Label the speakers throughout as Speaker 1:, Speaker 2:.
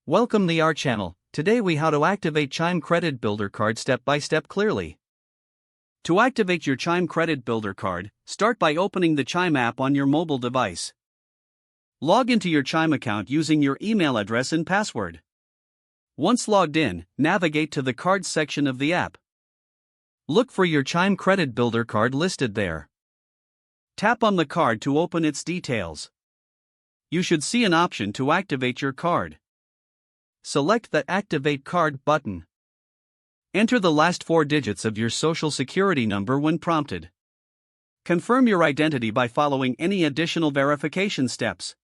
Speaker 1: Welcome to our channel. Today we how to activate Chime Credit Builder card step by step clearly. To activate your Chime Credit Builder card, start by opening the Chime app on your mobile device. Log into your Chime account using your email address and password. Once logged in, navigate to the Cards section of the app. Look for your Chime Credit Builder card listed there. Tap on the card to open its details. You should see an option to activate your card. Select the Activate Card button. Enter the last 4 digits of your social security number when prompted. Confirm your identity by following any additional verification steps.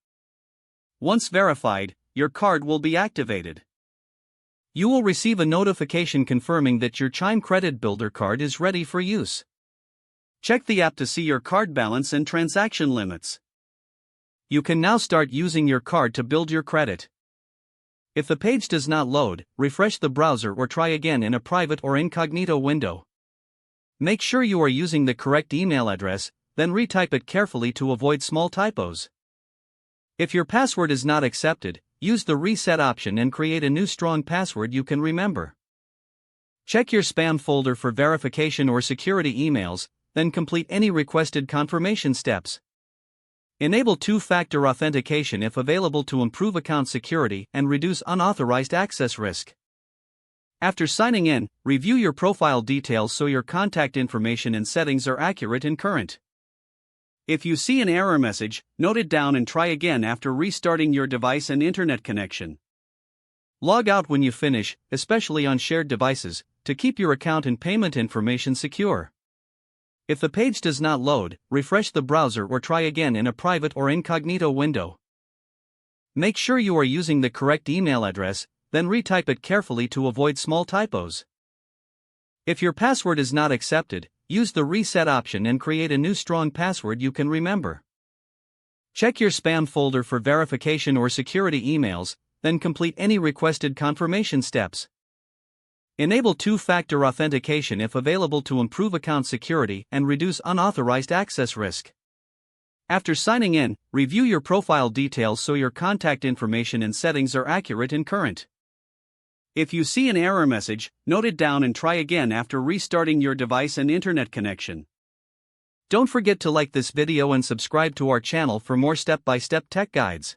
Speaker 1: Once verified, your card will be activated. You will receive a notification confirming that your Chime Credit Builder card is ready for use. Check the app to see your card balance and transaction limits. You can now start using your card to build your credit. If the page does not load, refresh the browser or try again in a private or incognito window. Make sure you are using the correct email address, then retype it carefully to avoid small typos. If your password is not accepted, use the reset option and create a new strong password you can remember. Check your spam folder for verification or security emails, then complete any requested confirmation steps. Enable two-factor authentication if available to improve account security and reduce unauthorized access risk. After signing in, review your profile details so your contact information and settings are accurate and current. If you see an error message, note it down and try again after restarting your device and internet connection. Log out when you finish, especially on shared devices, to keep your account and payment information secure. If the page does not load, refresh the browser or try again in a private or incognito window. Make sure you are using the correct email address, then retype it carefully to avoid small typos. If your password is not accepted, use the reset option and create a new strong password you can remember. Check your spam folder for verification or security emails, then complete any requested confirmation steps. Enable two-factor authentication if available to improve account security and reduce unauthorized access risk. After signing in, review your profile details so your contact information and settings are accurate and current. If you see an error message, note it down and try again after restarting your device and internet connection. Don't forget to like this video and subscribe to our channel for more step-by-step tech guides.